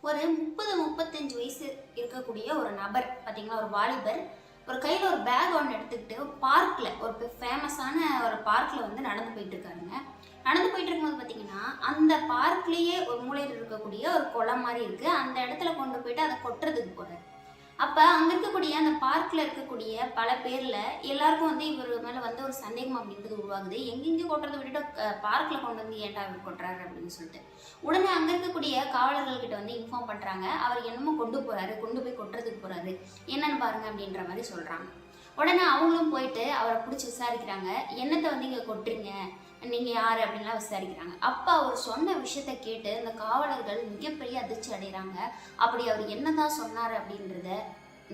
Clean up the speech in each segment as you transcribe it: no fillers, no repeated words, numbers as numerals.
ஒரு 30-35 வயசு இருக்கக்கூடிய ஒரு நபர் பார்த்தீங்களா, ஒரு வாலிபர் ஒரு கையில் ஒரு பேக் ஒன்று எடுத்துக்கிட்டு பார்க்கில், ஒரு ஃபேமஸான ஒரு பார்க்கில் வந்து நடந்து போயிட்டு இருக்காருங்க. நடந்து போயிட்டு இருக்கும்போது பார்த்தீங்கன்னா, அந்த பார்க்லேயே ஒரு மூலையில் இருக்கக்கூடிய ஒரு குளம் மாதிரி இருக்குது. அந்த இடத்துல கொண்டு போயிட்டு அதை கொட்டுறதுக்கு போகிறார். அப்போ அங்கே இருக்கக்கூடிய அந்த பார்க்கில் இருக்கக்கூடிய பல பேரில் எல்லாருக்கும் வந்து இவர் மேலே வந்து ஒரு சந்தேகம் அப்படின்றது உருவாகுது. எங்கெங்கே கொட்டுறதை விட்டுட்டு பார்க்கில் கொண்டு வந்து ஏன்டா இவர் கொட்டுறாரு அப்படின்னு சொல்லிட்டு உடனே அங்கே இருக்கக்கூடிய காவலர்கள்கிட்ட வந்து இன்ஃபார்ம் பண்ணுறாங்க. அவர் என்னமோ கொண்டு போய் கொட்டுறதுக்கு போகிறாரு, என்னன்னு பாருங்க அப்படின்ற மாதிரி சொல்கிறாங்க. உடனே அவங்களும் போயிட்டு அவரை பிடிச்சி விசாரிக்கிறாங்க. என்னத்தை வந்து இங்கே கொட்டுறீங்க, நீங்கள் யார் அப்படின்லாம் விசாரிக்கிறாங்க. அப்போ அவர் சொன்ன விஷயத்த கேட்டு இந்த காவலர்கள் மிகப்பெரிய அதிர்ச்சி அடைகிறாங்க. அப்படி அவர் என்னதான் சொன்னார் அப்படின்றத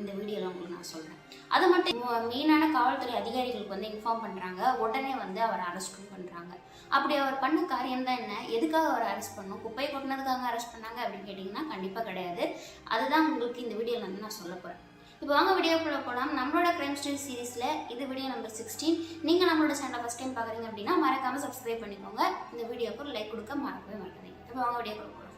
இந்த வீடியோவில் உங்களுக்கு நான் சொல்கிறேன். அது மட்டும் மெயினான காவல்துறை அதிகாரிகளுக்கு வந்து இன்ஃபார்ம் பண்ணுறாங்க. உடனே வந்து அவரை அரெஸ்ட்டும் பண்ணுறாங்க. அப்படி அவர் பண்ண காரியம் தான் என்ன, எதுக்காக அவர் அரெஸ்ட் பண்ணணும், குப்பை கொட்டினதுக்காக அரெஸ்ட் பண்ணாங்க அப்படின்னு கேட்டிங்கன்னா கண்டிப்பாக கிடையாது. அதுதான் உங்களுக்கு இந்த வீடியோவில் வந்து நான் சொல்ல போகிறேன். இப்போ வாங்க வீடியோக்குள்ளே போகலாம். நம்மளோட கிரைம் ஸ்டோரி சீரீஸில் இது வீடியோ நம்பர் 16. நீங்கள் நம்மளோட சேனலை ஃபஸ்ட் டைம் பார்க்குறீங்க அப்படின்னா மறக்காமல் சப்ஸ்கிரைப் பண்ணிக்கோங்க. இந்த வீடியோக்கு ஒரு லைக் கொடுக்க மறக்கவே மாட்டாதீங்க. இப்போ வாங்க வீடியோக்குள்ளே போகலாம்.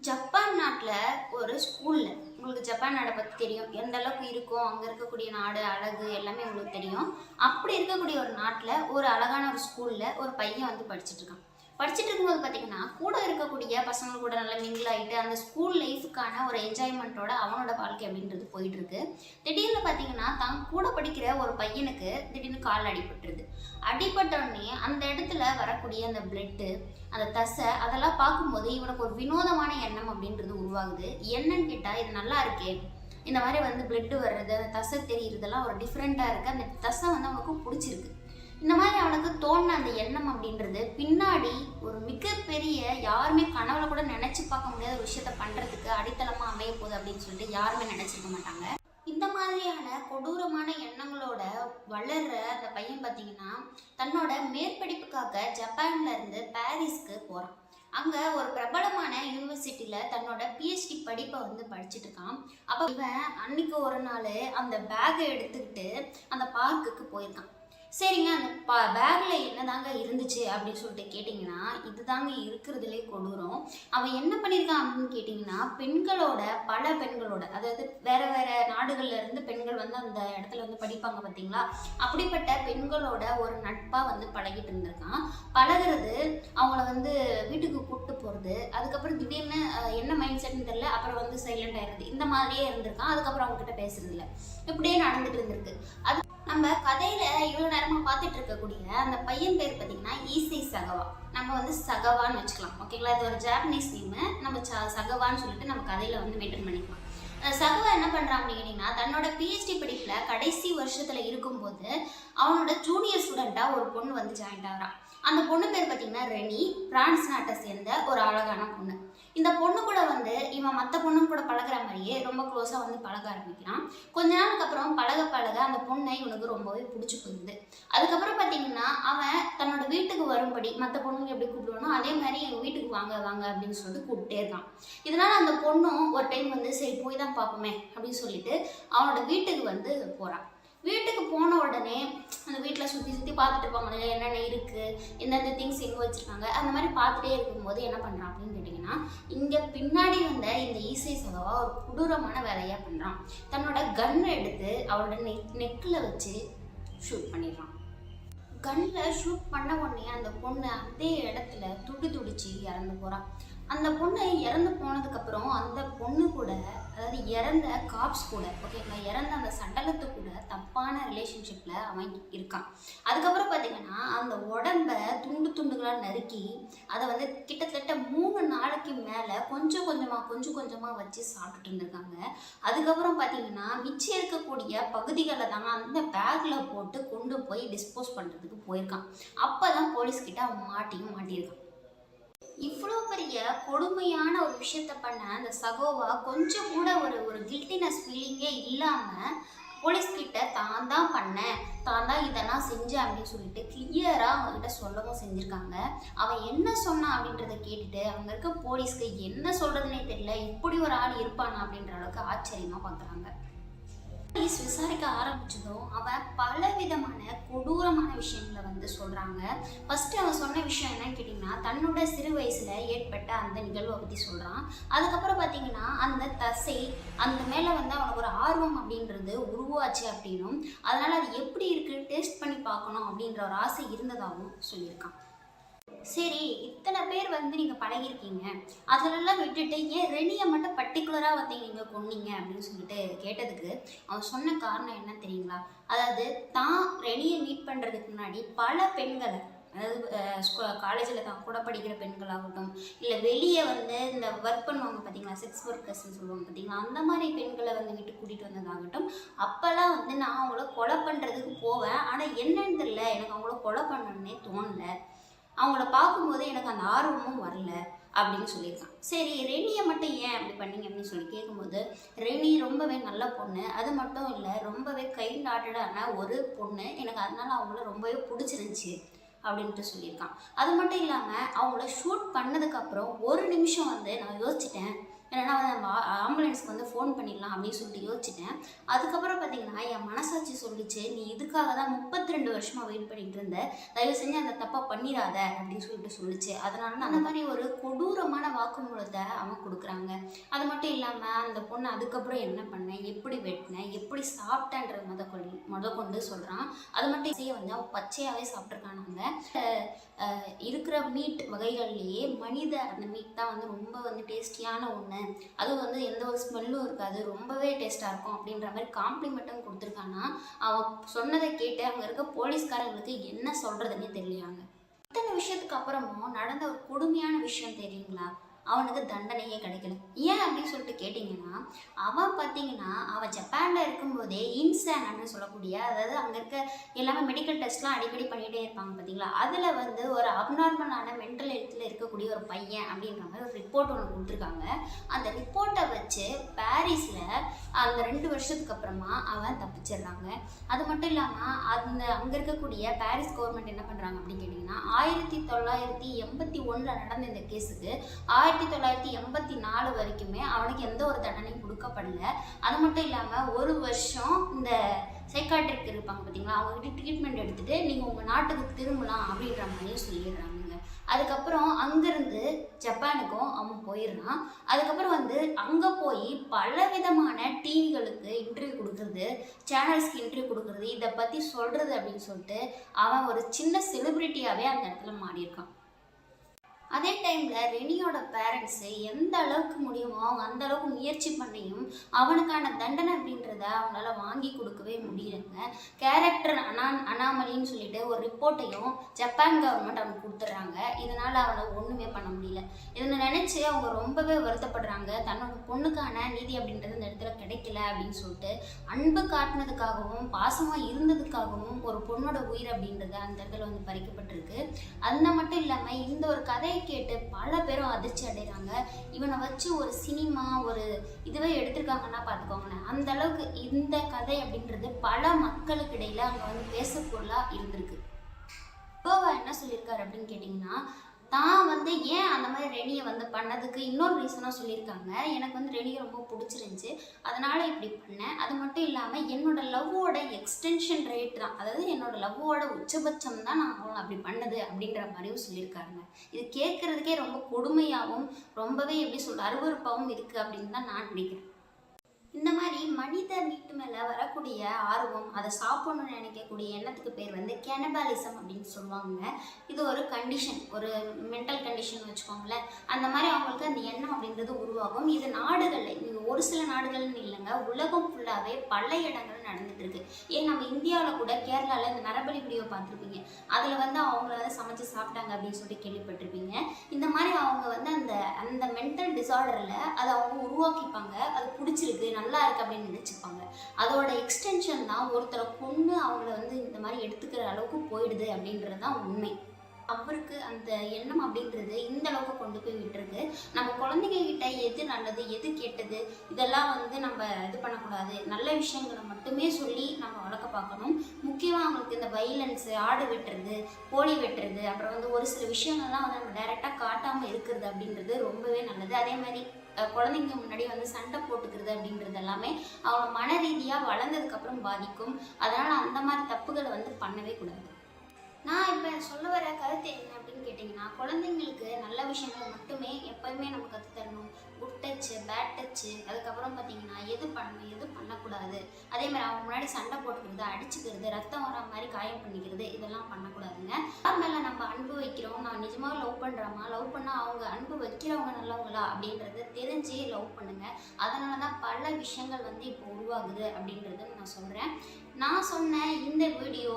ஜப்பான் நாட்டில் ஒரு ஸ்கூலில், உங்களுக்கு ஜப்பான் நாடை பற்றி தெரியும், எந்த அளவுக்கு இருக்கும், அங்கே இருக்கக்கூடிய நாடு அழகு எல்லாமே உங்களுக்கு தெரியும். அப்படி இருக்கக்கூடிய ஒரு நாட்டில் ஒரு அழகான ஒரு ஸ்கூலில் ஒரு பையன் வந்து படிச்சுட்டு இருக்கான். படிச்சுட்டு இருக்கும்போது பார்த்தீங்கன்னா கூட இருக்கக்கூடிய பசங்க கூட நல்லா மிங்கிள் ஆகிட்டு அந்த ஸ்கூல் லைஃபுக்கான ஒரு என்ஜாய்மெண்ட்டோட அவனோட வாழ்க்கை அப்படின்றது போயிட்டு இருக்கு. திடீர்னு பார்த்தீங்கன்னா தான் கூட படிக்கிற ஒரு பையனுக்கு திடீர்னு கால் அடிபட்டுருது. அடிபட்டோடனே அந்த இடத்துல வரக்கூடிய அந்த பிளட்டு, அந்த தசை, அதெல்லாம் பார்க்கும்போது இவனுக்கு ஒரு வினோதமான எண்ணம் அப்படின்றது உருவாகுது. என்னன்னு கேட்டால், இது நல்லா இருக்கே, இந்த மாதிரி வந்து பிளட்டு வர்றது, அந்த தசை தெரியுறதெல்லாம் ஒரு டிஃப்ரெண்ட்டாக இருக்குது, அந்த தசை வந்து அவனுக்கு பிடிச்சிருக்கு. இந்த மாதிரி அவனுக்கு தோணுன அந்த எண்ணம் அப்படின்றது பின்னாடி ஒரு மிகப்பெரிய, யாருமே கனவுல கூட நினச்சி பார்க்க முடியாத ஒரு விஷயத்த பண்ணுறதுக்கு அடித்தளமாக அமைய போகுது அப்படின்னு சொல்லிட்டு யாருமே நினச்சிருக்க மாட்டாங்க. இந்த மாதிரியான கொடூரமான எண்ணங்களோட வளர்ற அந்த பையன் பார்த்தீங்கன்னா தன்னோட மேற்படிப்புக்காக ஜப்பான்ல இருந்து பாரிஸ்க்கு போகிறான். அங்கே ஒரு பிரபலமான யூனிவர்சிட்டியில் தன்னோட பிஹெச்டி படிப்பை வந்து படிச்சுட்டு இருக்கான். அப்போ இவன் அன்னைக்கு ஒரு நாள் அந்த பேக்கை எடுத்துக்கிட்டு அந்த பார்க்குக்கு போயிருக்கான். சரிங்க, அந்த பேக்கில் என்ன தாங்க இருந்துச்சு அப்படின்னு சொல்லிட்டு கேட்டிங்கன்னா, இது தாங்க இருக்கிறதுலே கொடூரம். அவன் என்ன பண்ணியிருக்கான் அப்படின்னு கேட்டிங்கன்னா, பல பெண்களோட, அதாவது வேறு வேறு நாடுகளில் இருந்து பெண்கள் வந்து அந்த இடத்துல வந்து படிப்பாங்க பார்த்தீங்களா, அப்படிப்பட்ட பெண்களோட ஒரு நட்பாக வந்து பழகிட்டு இருந்திருக்கான். பழகிறது, அவங்கள வந்து வீட்டுக்கு கூப்பிட்டு போகிறது, அதுக்கப்புறம் திடீர்னு என்ன மைண்ட் செட்னு தெரியல, அப்புறம் வந்து சைலண்ட் ஆகிடுது, இந்த மாதிரியே இருந்திருக்கான். அதுக்கப்புறம் அவங்ககிட்ட பேசுறது இல்லை, இப்படியே நடந்துட்டு இருந்திருக்கு. அது நம்ம கதையில இவ்வளோ நேரமாக பார்த்துட்டு இருக்கக்கூடிய அந்த பையன் பேர் பார்த்தீங்கன்னா ஈசை சகவா. நம்ம வந்து சகவான்னு வச்சுக்கலாம், ஓகேங்களா? இது ஒரு ஜாப்பனீஸ் நேமு. நம்ம சகவான்னு சொல்லிட்டு நம்ம கதையில வந்து மெயின்டைன் பண்ணிக்கலாம். சகவா என்ன பண்ணுறான் அப்படின்னு கேட்டிங்கன்னா, தன்னோட பிஹெச்டி படிப்பில் கடைசி வருஷத்தில் இருக்கும்போது அவனோட ஜூனியர் ஸ்டூடெண்ட்டாக ஒரு பொண்ணு வந்து ஜாயின் ஆகிறான். அந்த பொண்ணு பேர் பார்த்தீங்கன்னா ரெனி, பிரான்ஸ் நாட்டை சேர்ந்த ஒரு அழகான பொண்ணு. இந்த பொண்ணு கூட வந்து இவன் மற்ற பொண்ணு கூட பழகிற மாதிரியே ரொம்ப க்ளோஸாக வந்து பழக ஆரம்பிக்கிறான். கொஞ்ச நாளுக்கு அப்புறம் பழக அந்த பொண்ணை இவனுக்கு ரொம்பவே பிடிச்சி போயிடுது. அதுக்கப்புறம் பார்த்தீங்கன்னா அவன் தன்னோட வீட்டுக்கு வரும்படி, மற்ற பொண்ணுங்க எப்படி கூப்பிடுவானோ அதே மாதிரி எங்கள் வீட்டுக்கு வாங்க அப்படின்னு சொல்லிட்டு கூப்பிட்டே இருக்கான். இதனால் அந்த பொண்ணும் ஒரு டைம் வந்து சரி போய் தான் பார்ப்போமே அப்படின்னு சொல்லிட்டு அவனோட வீட்டுக்கு வந்து போகிறான். வீட்டுக்கு போன உடனே அந்த வீட்டில் சுற்றி பார்த்துட்டு இருப்பாங்க, என்னென்ன இருக்குது, எந்தெந்த திங்ஸ் எங்கே வச்சுருக்காங்க, அந்த மாதிரி பார்த்துட்டே இருக்கும்போது என்ன பண்ணுறான் அப்படின்னு கேட்டிங்கன்னா, இங்கே பின்னாடி வந்த இந்த ஈசை சகவா ஒரு கொடூரமான வேலையாக பண்ணுறான். தன்னோட கன்னை எடுத்து அவளோட நெக்கில் வச்சு ஷூட் பண்ணிடுறான். கன்னில் ஷூட் பண்ண உடனே அந்த பொண்ணு அதே இடத்துல துடிச்சு இறந்து போகிறான். அந்த பொண்ணு இறந்து போனதுக்கப்புறம் அந்த பொண்ணு கூட, அதாவது இறந்த காப்ஸ் கூட, ஓகேங்களா, இறந்த அந்த சடலத்து கூட தப்பான ரிலேஷன்ஷிப்பில் அவன் இருக்கான். அதுக்கப்புறம் பார்த்தீங்கன்னா அந்த உடம்பை துண்டுகளாக நறுக்கி அதை வந்து கிட்டத்தட்ட 3 நாளைக்கு மேலே கொஞ்சம் கொஞ்சமாக வச்சு சாப்பிட்டுட்டு இருந்திருக்காங்க. அதுக்கப்புறம் பார்த்தீங்கன்னா மிச்சம் இருக்கக்கூடிய பகுதிகளை தாங்க அந்த பேக்கில் போட்டு கொண்டு போய் டிஸ்போஸ் பண்ணுறதுக்கு போயிருக்கான். அப்போ தான் போலீஸ்கிட்ட அவன் மாட்டியிருக்கான். இவ்வளோ பெரிய கொடுமையான ஒரு விஷயத்த பண்ண அந்த சகோவா கொஞ்சம் கூட ஒரு கில்ட்டினஸ் ஃபீலிங்கே இல்லாமல் போலீஸ்கிட்ட தான் தான் பண்ணேன், தான் தான் இதெல்லாம் செஞ்சேன் அப்படின்னு சொல்லிட்டு கிளியராக அவங்ககிட்ட சொல்லவும் செஞ்சுருக்காங்க. அவன் என்ன சொன்னான் அப்படின்றத கேட்டுட்டு அங்கே இருக்க போலீஸ்க்கு என்ன சொல்கிறதுனே தெரியல, இப்படி ஒரு ஆள் இருப்பானா அப்படின்ற அளவுக்கு ஆச்சரியமாக பார்க்குறாங்க. போலீஸ் விசாரிக்க ஆரம்பிச்சதும் அவன் பல விதமான கொடூரமான விஷயங்களை வந்து சொல்கிறாங்க. ஃபஸ்ட்டு அவன் சொன்ன விஷயம் என்னன்னு கேட்டிங்கன்னா, தன்னோட சிறு வயசில் ஏற்பட்ட அந்த நிகழ்வை பற்றி சொல்கிறான். அதுக்கப்புறம் பார்த்திங்கன்னா அந்த தசை அந்த மேலே வந்து அவனுக்கு ஒரு ஆர்வம் அப்படின்றது உருவாச்சு அப்படின்னும், அதனால் அது எப்படி இருக்குன்னு டேஸ்ட் பண்ணி பார்க்கணும் அப்படின்ற ஒரு ஆசை இருந்ததாகவும் சொல்லியிருக்கான். சரி, இத்தனை பேர் வந்து நீங்கள் பழகிருக்கீங்க, அதிலெல்லாம் விட்டுட்டு ஏன் ரெனியை மட்டும் பர்டிகுலராக வந்து நீங்கள் கொன்னீங்க அப்படின்னு சொல்லிட்டு கேட்டதுக்கு அவன் சொன்ன காரணம் என்ன தெரியுங்களா? அதாவது தான் ரெனியை மீட் பண்ணுறதுக்கு முன்னாடி பல பெண்களை, அதாவது காலேஜில் தான் கூட படிக்கிற பெண்களாகட்டும், இல்லை வெளியே வந்து இந்த ஒர்க் பண்ணுவாங்க பார்த்தீங்களா, செக்ஸ் ஒர்க்கர்ஸ்ன்னு சொல்லுவாங்க பார்த்தீங்களா, அந்த மாதிரி பெண்களை வந்து வீட்டுக்கு கூட்டிகிட்டு வந்ததாகட்டும், அப்போல்லாம் வந்து நான் அவங்கள கொலை பண்ணுறதுக்கு போவேன். ஆனால் என்னன்னு தெரியல, எனக்கு அவங்கள கொலை பண்ணணுன்னே தோணலை, அவங்கள பார்க்கும்போது எனக்கு அந்த ஆர்வமும் வரல அப்படின்னு சொல்லியிருக்கான். சரி, ரெனியை மட்டும் ஏன் அப்படி பண்ணீங்க அப்படின்னு சொல்லி கேட்கும்போது, ரெனி ரொம்பவே நல்ல பொண்ணு, அது மட்டும் இல்லை ரொம்பவே கைண்ட் ஹார்ட்டடான ஒரு பொண்ணு, எனக்கு அதனால அவங்கள ரொம்பவே பிடிச்சிருந்துச்சி அப்படின்ட்டு சொல்லியிருக்கான். அது மட்டும் இல்லாமல் அவங்கள ஷூட் பண்ணதுக்கப்புறம் ஒரு நிமிஷம் வந்து நான் யோசிச்சிட்டேன், இல்லைனா நம்ம ஆம்புலன்ஸ்க்கு வந்து ஃபோன் பண்ணிடலாம் அப்படின்னு சொல்லிட்டு யோசிச்சிட்டேன். அதுக்கப்புறம் பார்த்தீங்கன்னா என் மனசாட்சி சொல்லிச்சு, நீ இதுக்காக தான் 32 வருஷமாக வெயிட் பண்ணிகிட்டு இருந்த, தயவு செஞ்சு அந்த தப்பை பண்ணிடாத அப்படின்னு சொல்லிட்டு சொல்லிச்சு. அதனால அந்த மாதிரி ஒரு கொடூரமான வாக்குமூலத்தை அவன் கொடுக்குறாங்க. அது மட்டும் இல்லாமல் அந்த பொண்ணு அதுக்கப்புறம் என்ன பண்ணேன், எப்படி வெட்டினேன், எப்படி சாப்பிட்டேன்றது கொண்டு சொல்கிறான். அது மட்டும் இசையை வந்து அவன் பச்சையாகவே சாப்பிட்ருக்கானாங்க. இருக்கிற மீட் வகைகள்லேயே மனித அந்த மீட் தான் வந்து ரொம்ப வந்து டேஸ்டியான ஒன்று, அதுவும் வந்து எந்த ஒரு ஸ்மெல்லும் இருக்காது, ரொம்பவே டேஸ்ட்டாக இருக்கும் அப்படின்ற மாதிரி காம்ப்ளிமெண்ட்டும் கொடுத்துருக்கானா. அவன் சொன்னதை கேட்டு அங்கே இருக்க போலீஸ்காரங்களுக்கு என்ன சொல்கிறதுன்னே தெரியலையாங்க. இத்தனை விஷயத்துக்கு அப்புறமும் நடந்த ஒரு கொடுமையான விஷயம் தெரியுங்களா, அவனுக்கு தண்டனையே கிடைக்கல. ஏன் அப்படின்னு சொல்லிட்டு கேட்டிங்கன்னா, அவன் பார்த்தீங்கன்னா அவன் ஜப்பானில் இருக்கும்போதே இன்சான்னு சொல்லக்கூடிய, அதாவது அங்கே இருக்க எல்லாமே மெடிக்கல் டெஸ்ட்லாம் அடிக்கடி பண்ணிகிட்டே இருப்பாங்க பார்த்தீங்களா, அதில் வந்து ஒரு அப்நார்மலான மென்டல் ஹெல்த்தில் இருக்கக்கூடிய ஒரு பையன் அப்படின்ற மாதிரி ஒரு ரிப்போர்ட் ஒன்று கொடுத்துருக்காங்க. அந்த ரிப்போர்ட்டை வச்சு பாரிஸில் அந்த 2 வருஷத்துக்கு அப்புறமா அவன் தப்பிச்சிடுறாங்க. அது மட்டும் இல்லாமல் அங்கே இருக்கக்கூடிய பாரிஸ் கவர்மெண்ட் என்ன பண்ணுறாங்க அப்படின்னு கேட்டிங்கன்னா, 1981 நடந்த இந்த கேஸுக்கு 1984 வரைக்குமே அவனுக்கு எந்த ஒரு தண்டனையும் கொடுக்கப்படல. அது மட்டும் இல்லாமல் ஒரு வருஷம் இந்த சைக்காட்ரிக் இருப்பாங்க பார்த்தீங்களா, அவங்ககிட்ட ட்ரீட்மெண்ட் எடுத்துகிட்டு நீங்கள் உங்கள் நாட்டுக்கு திரும்பலாம் அப்படின்ற மாதிரியும் சொல்லிடுறாங்க. அதுக்கப்புறம் அங்கேருந்து ஜப்பானுக்கும் அவன் போயிடுறான். அதுக்கப்புறம் வந்து அங்கே போய் பல விதமான டிவிகளுக்கு இன்டர்வியூ கொடுக்குறது, சேனல்ஸ்க்கு இன்டர்வியூ கொடுக்குறது, இதை பற்றி சொல்கிறது அப்படின்னு சொல்லிட்டு அவன் ஒரு சின்ன செலிப்ரிட்டியாகவே அந்த இடத்துல மாறியிருக்கான். அதே டைமில் ரெனியோட பேரண்ட்ஸு எந்த அளவுக்கு முடியுமோ அவங்க அந்த அளவுக்கு முயற்சி பண்ணியும் அவனுக்கான தண்டனை அப்படின்றத அவங்களால வாங்கி கொடுக்கவே முடியலைங்க. கேரக்டர் அனாமலின்னு சொல்லிட்டு ஒரு ரிப்போர்ட்டையும் ஜப்பான் கவர்மெண்ட் அவனுக்கு கொடுத்துட்றாங்க. இதனால் அவனை ஒன்றுமே பண்ண முடியல. இதை நினச்சி அவங்க ரொம்பவே வருத்தப்படுறாங்க. தன்னோட பொண்ணுக்கான நீதி அப்படின்றது இந்த இடத்துல கிடைக்கல அப்படின்னு சொல்லிட்டு அன்பு காட்டினதுக்காகவும் பாசமாக இருந்ததுக்காகவும் ஒரு பொண்ணோட உயிர் அப்படின்றது அந்த இடத்துல வந்து பறிக்கப்பட்டிருக்கு. அது மட்டும் இல்லாமல் இந்த ஒரு கதையை கேட்டு பல பேரும் அதிர்ச்சி அடைகிறாங்க. இவனை வச்சு ஒரு சினிமா ஒரு இதுவே எடுத்திருக்காங்கன்னா பார்த்துக்கோங்களேன். அந்த அளவுக்கு இந்த கதை அப்படின்றது பல மக்களுக்கு இடையில அங்கே வந்து பேசப்பொருளாக இருந்திருக்கு. கோவா என்ன சொல்லியிருக்காரு அப்படின்னு கேட்டிங்கன்னா, தான் வந்து ஏன் அந்த மாதிரி ரெனியை வந்து பண்ணதுக்கு இன்னொரு ரீசனாக சொல்லியிருக்காங்க. எனக்கு வந்து ரெனியை ரொம்ப பிடிச்சிருந்துச்சி, அதனால் இப்படி பண்ணேன். அது மட்டும் இல்லாமல் என்னோடய லவ்வோட எக்ஸ்டென்ஷன் ரேட் தான், அதாவது என்னோடய லவ்வோட உச்சபட்சம் தான் நான் அவளை அப்படி பண்ணது அப்படின்ற மாதிரியும் சொல்லியிருக்காருங்க. இது கேட்குறதுக்கே ரொம்ப கொடுமையாகவும் ரொம்பவே எப்படி சொல்ல அருவருப்பாகவும் இருக்குது அப்படின்னு தான் நான் நினைக்கிறேன். இந்த மாதிரி மனித மீட்டு மேலே வரக்கூடிய ஆர்வம், அதை சாப்பிடணும்னு நினைக்கக்கூடிய எண்ணத்துக்கு பேர் வந்து கேனபாலிசம் அப்படின்னு சொல்லுவாங்க. இது ஒரு கண்டிஷன், ஒரு மென்டல் கண்டிஷன் வச்சுக்கோங்களேன். அந்த மாதிரி அவங்களுக்கு அந்த எண்ணம் அப்படின்றது உருவாகும். இது நாடுகளில், நீங்கள் ஒரு சில நாடுகள்னு இல்லைங்க, உலகம் ஃபுல்லாகவே பல இடங்கள் நடந்துட்டு இருக்கு. ஏன் நம்ம இந்தியாவில் கூட கேரளாவில் இந்த நரபலி வீடியோ பார்த்துருப்பீங்க. அதில் வந்து அவங்கள வந்து சமைச்சு சாப்பிட்டாங்க அப்படின்னு சொல்லி கேள்விப்பட்டிருப்பீங்க. இந்த மாதிரி அவங்க வந்து அந்த அந்த மென்டல் டிசார்டரில் அதை அவங்க உருவாக்கிப்பாங்க. அது பிடிச்சிருக்கு, நல்லா இருக்கு அப்படின்னு நினைச்சுப்பாங்க. அதோட எக்ஸ்டென்ஷன் தான் ஒருத்தரை கொண்டு அவங்கள வந்து இந்த மாதிரி எடுத்துக்கிற அளவுக்கு போயிடுது அப்படின்றது தான் உண்மை. அவருக்கு அந்த எண்ணம் அப்படின்றது இந்த அளவுக்கு கொண்டு போய் விட்டுருக்கு. நம்ம குழந்தைங்க கிட்ட எது நல்லது எது கெட்டது இதெல்லாம் வந்து நம்ம இது பண்ணக்கூடாது. நல்ல விஷயங்களை மட்டுமே சொல்லி நம்ம வளர்க்க பார்க்கணும். முக்கியமாக அவங்களுக்கு இந்த வைலன்ஸு, ஆடு வெட்டுறது, கோழி வெட்டுறது, அப்புறம் வந்து ஒரு சில விஷயங்கள்லாம் வந்து நம்ம டைரெக்டாக காட்டாமல் இருக்கிறது அப்படின்றது ரொம்பவே நல்லது. அதே மாதிரி குழந்தைங்க முன்னாடி வந்து சண்டை போட்டுக்கிறது அப்படின்றது எல்லாமே அவங்க மன ரீதியாக வளர்ந்ததுக்கப்புறம் பாதிக்கும். அதனால் அந்த மாதிரி தப்புகளை வந்து பண்ணவே கூடாது. நான் இப்போ சொல்ல வர கருத்து என்ன அப்படின்னு கேட்டிங்கன்னா, குழந்தைங்களுக்கு நல்ல விஷயங்களை மட்டுமே எப்போயுமே நம்ம கற்றுத்தரணும். குட் டச்சு, பேட் டச்சு, அதுக்கப்புறம் பார்த்தீங்கன்னா எது பண்ணணும் எது பண்ணக்கூடாது. அதே மாதிரி அவங்க முன்னாடி சண்டை போட்டுக்கிறது, அடிச்சுக்கிறது, ரத்தம் வர மாதிரி காயம் பண்ணிக்கிறது இதெல்லாம் பண்ணக்கூடாதுங்க. யார் மேலே நம்ம அன்பு வைக்கிறோம், நான் நிஜமாக லவ் பண்ணுறோமா, லவ் பண்ணால் அவங்க அன்பு வைக்கிறவங்க நல்லவங்களா அப்படின்றத தெரிஞ்சே லவ் பண்ணுங்கள். அதனால தான் பல விஷயங்கள் வந்து இப்போ உருவாகுது அப்படின்றத நான் சொல்கிறேன். நான் சொன்ன இந்த வீடியோ,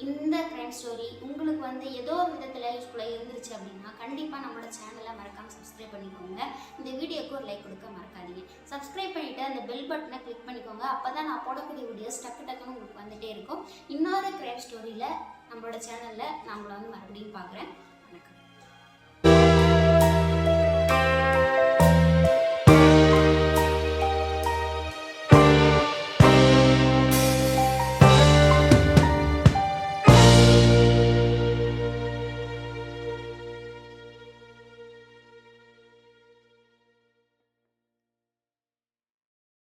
இந்த கிரைம் ஸ்டோரி உங்களுக்கு வந்து ஏதோ ஒரு விதத்தில் யூஸ்ஃபுல்லாக இருந்துருச்சு அப்படின்னா கண்டிப்பாக நம்மளோட சேனலை மறக்காமல் சப்ஸ்கிரைப் பண்ணிக்கோங்க. இந்த வீடியோக்கு ஒரு லைக் கொடுக்க மறக்காதீங்க. சப்ஸ்கிரைப் பண்ணிவிட்டு அந்த பெல் பட்டனை கிளிக் பண்ணிக்கோங்க. அப்போ தான் நான் போடக்கூடிய வீடியோஸ் டக்குன்னு உங்களுக்கு வந்துகிட்டே இருக்கும். இன்னொரு கிரைம் ஸ்டோரியில் நம்மளோட சேனலில் நான் உங்களை வந்து மறுபடியும் பார்க்குறேன். வணக்கம்.